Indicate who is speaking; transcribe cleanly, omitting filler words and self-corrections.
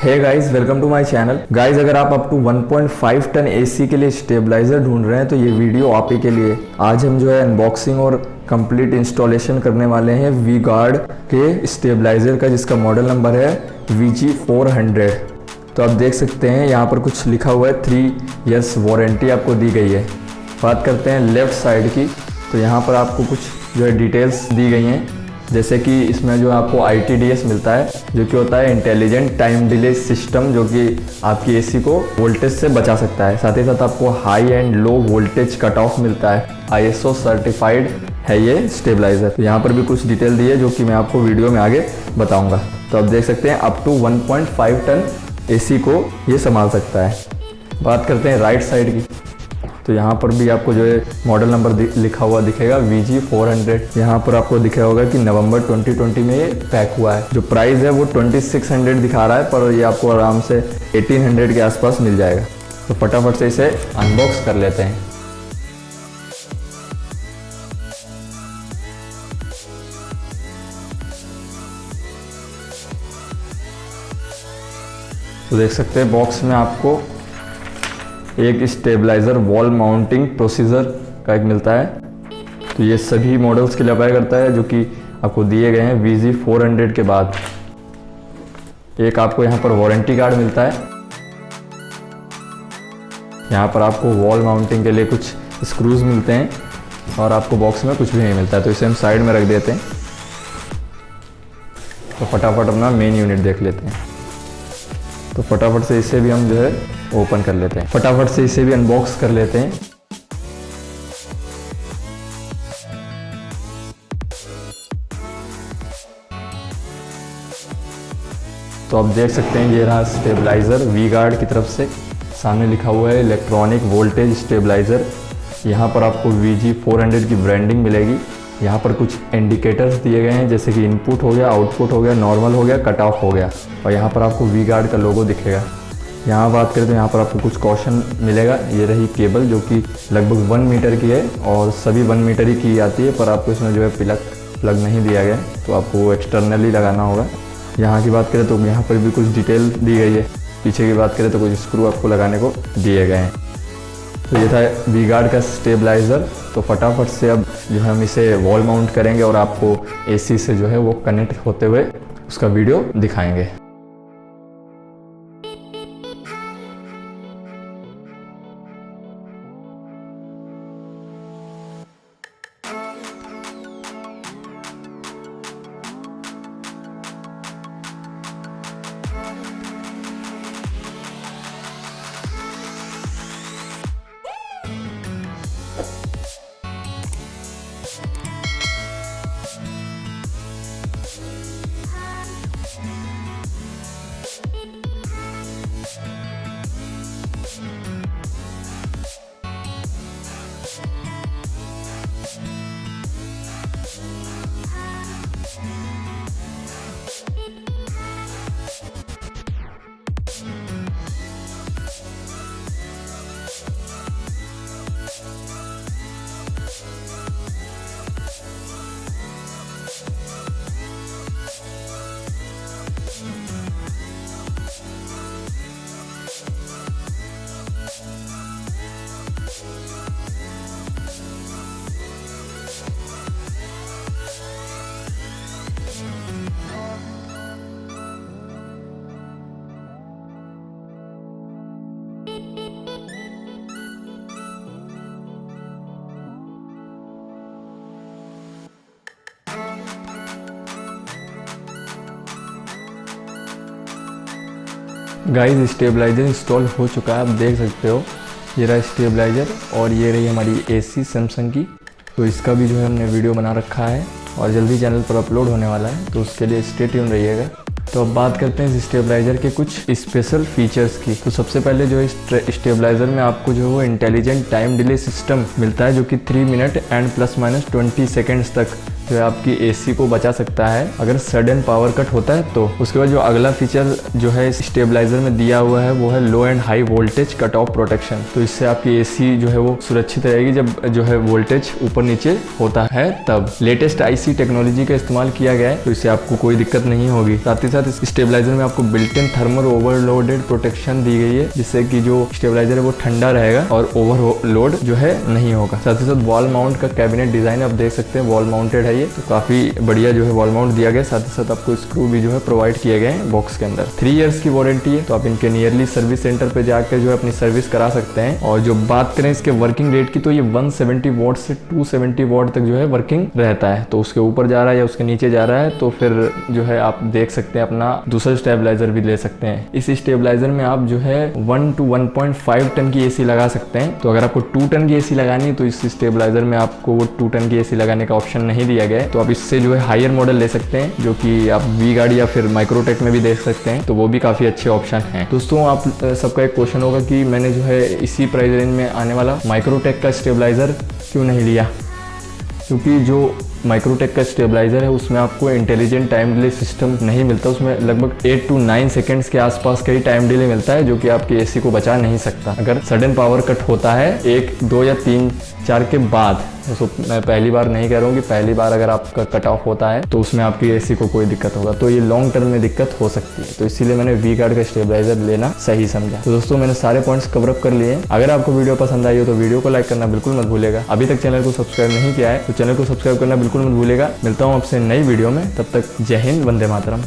Speaker 1: Hey guys, welcome to my channel. Guys, अगर आप up to 1.5 ton AC के लिए स्टेबलाइजर ढूंढ रहे हैं तो ये वीडियो आप ही के लिए। आज हम जो है अनबॉक्सिंग और कंप्लीट इंस्टॉलेशन करने वाले हैं वी गार्ड के स्टेबलाइजर का, जिसका मॉडल नंबर है VG400। तो आप देख सकते हैं यहाँ पर कुछ लिखा हुआ है, 3 ईयर्स वारंटी आपको दी गई है। बात करते हैं लेफ़्ट साइड की, तो यहाँ पर आपको कुछ जो है डिटेल्स दी गई हैं, जैसे कि इसमें जो आपको ITDS मिलता है, जो कि होता है इंटेलिजेंट टाइम डिले सिस्टम, जो कि आपकी एसी को वोल्टेज से बचा सकता है। साथ ही साथ आपको high and low voltage cut of मिलता है। ISO सर्टिफाइड है ये स्टेबलाइजर। तो यहाँ पर भी कुछ डिटेल दी है जो कि मैं आपको वीडियो में आगे बताऊँगा। तो आप देख सकते हैं अप टू 1.5 टन एसी को ये संभाल सकता है। बात करते हैं राइट साइड की, तो यहाँ पर भी आपको जो है मॉडल नंबर लिखा हुआ दिखेगा VG400। यहाँ पर आपको दिखा होगा कि नवंबर 2020 में ये पैक हुआ है। जो प्राइस है वो 2600 दिखा रहा है, पर ये आपको आराम से 1800 के आसपास मिल जाएगा। तो फटाफट से इसे अनबॉक्स कर लेते हैं। तो देख सकते हैं बॉक्स में आपको एक स्टेबलाइजर वॉल माउंटिंग प्रोसीजर का एक मिलता है। तो ये सभी मॉडल्स के लिए अप्लाई करता है, जो कि आपको दिए गए हैं VG400 के बाद। एक आपको यहाँ पर वारंटी कार्ड मिलता है। यहाँ पर आपको वॉल माउंटिंग के लिए कुछ स्क्रूज मिलते हैं, और आपको बॉक्स में कुछ भी नहीं मिलता है। तो इसे हम साइड में रख देते हैं। तो फटाफट अपना मेन यूनिट देख लेते हैं। तो फटाफट से इसे भी हम जो है ओपन कर लेते हैं। फटाफट से इसे भी अनबॉक्स कर लेते हैं। तो आप देख सकते हैं ये रहा स्टेबलाइजर वी गार्ड की तरफ से। सामने लिखा हुआ है इलेक्ट्रॉनिक वोल्टेज स्टेबलाइजर। यहाँ पर आपको VG400 की ब्रांडिंग मिलेगी। यहाँ पर कुछ इंडिकेटर्स दिए गए हैं, जैसे कि इनपुट हो गया, आउटपुट हो गया, नॉर्मल हो गया, कट ऑफ हो गया, और यहाँ पर आपको वी गार्ड का लोगो दिखेगा। यहाँ बात करें तो यहाँ पर आपको कुछ कॉशन मिलेगा। ये रही केबल, जो कि लगभग 1 मीटर की है, और सभी 1 मीटर ही की आती है, पर आपको इसमें जो है प्लग नहीं दिया गया, तो आपको वो एक्सटर्नली लगाना होगा। यहाँ की बात करें तो यहाँ पर भी कुछ डिटेल दी गई है। पीछे की बात करें तो कुछ स्क्रू आपको लगाने को दिए गए हैं। तो ये था वी गार्ड का स्टेबलाइज़र। तो फटाफट से अब जो है हम इसे वॉल माउंट करेंगे, और आपको AC से जो है वो कनेक्ट होते हुए उसका वीडियो दिखाएंगे। गाइस, स्टेबलाइजर इंस्टॉल हो चुका है, आप देख सकते हो। ये रहा स्टेबलाइजर, और ये रही हमारी AC सैमसंग की। तो इसका भी जो है हमने वीडियो बना रखा है, और जल्दी चैनल पर अपलोड होने वाला है, तो उसके लिए स्टे ट्यून रहिएगा। तो अब बात करते हैं इस स्टेबलाइजर के कुछ स्पेशल फीचर्स की। तो सबसे पहले जो है स्टेबलाइजर में आपको जो है वो इंटेलिजेंट टाइम डिले सिस्टम मिलता है, जो कि 3 मिनट एंड +- 20 सेकेंड्स तक जो है आपकी एसी को बचा सकता है अगर सडन पावर कट होता है तो। उसके बाद जो अगला फीचर जो है स्टेबलाइजर में दिया हुआ है वो है low and high voltage cut off protection. तो इससे आपकी एसी जो है वो सुरक्षित रहेगी जब जो है वोल्टेज ऊपर नीचे होता है तब। लेटेस्ट आईसी टेक्नोलॉजी का इस्तेमाल किया गया है तो इससे आपको कोई दिक्कत नहीं होगी। साथ ही साथ इस स्टेबलाइजर में आपको built in thermal overloaded protection दी गई है जिससे कि जो स्टेबलाइजर है वो ठंडा रहेगा और ओवरलोड जो है नहीं होगा। साथ ही साथ वॉल माउंट का कैबिनेट डिजाइन आप देख सकते हैं, वॉल माउंटेड है ये, तो काफी बढ़िया जो है वॉल माउंट दिया गया। साथ ही साथ आपको स्क्रू भी जो है प्रोवाइड किए गए हैं बॉक्स के अंदर। 3 इयर्स की वारंटी है तो आप इनके नियरली सर्विस सेंटर पे जाकर जो है अपनी सर्विस करा सकते हैं। और जो बात करें इसके वर्किंग रेट की तो ये 170 वॉट से 270 वॉट तक जो है वर्किंग रहता है। तो उसके ऊपर जा रहा है या उसके नीचे जा रहा है तो फिर जो है आप देख सकते हैं अपना दूसरा स्टेबलाइजर भी ले सकते हैं। इस स्टेबलाइजर में आप जो है 1 to 1.5 टन की एसी लगा सकते हैं। तो अगर आपको 2 टन की एसी लगानी है तो इस स्टेबलाइजर में आपको वो 2 टन की एसी लगाने का ऑप्शन नहीं दिया गया है। तो आप इससे जो है हायर मॉडल ले सकते हैं जो कि आप वी गार्ड या फिर माइक्रोटेक में भी देख सकते हैं, तो वो भी काफ़ी अच्छे ऑप्शन हैं। दोस्तों आप सबका एक क्वेश्चन होगा कि मैंने जो है इसी प्राइस रेंज में आने वाला माइक्रोटेक का स्टेबलाइजर क्यों नहीं लिया, क्योंकि जो माइक्रोटेक का स्टेबलाइजर है उसमें आपको इंटेलिजेंट टाइम डिले सिस्टम नहीं मिलता। उसमें लगभग 8 to 9 सेकेंड्स के आसपास का ही टाइम डिले मिलता है जो कि आपकी एसी को बचा नहीं सकता। अगर सडन पावर कट होता है 1, 2 या 3, 4 के बाद, तो मैं पहली बार नहीं कह रहा हूँ कि पहली बार अगर आपका कट ऑफ होता है तो उसमें आपकी एसी को कोई दिक्कत होगा, तो ये लॉन्ग टर्म में दिक्कत हो सकती है। तो इसीलिए मैंने वी गार्ड का स्टेबलाइजर लेना सही समझा। तो दोस्तों मैंने सारे पॉइंट्स कवर अप कर लिए। अगर आपको वीडियो पसंद आई हो तो वीडियो को लाइक करना बिल्कुल मत भूलेगा। अभी तक चैनल को सब्सक्राइब नहीं किया है तो चैनल को सब्सक्राइब करना बिल्कुल मत भूलेगा। मिलता हूँ आपसे नई वीडियो में, तब तक जय हिंद, वंदे मातरम।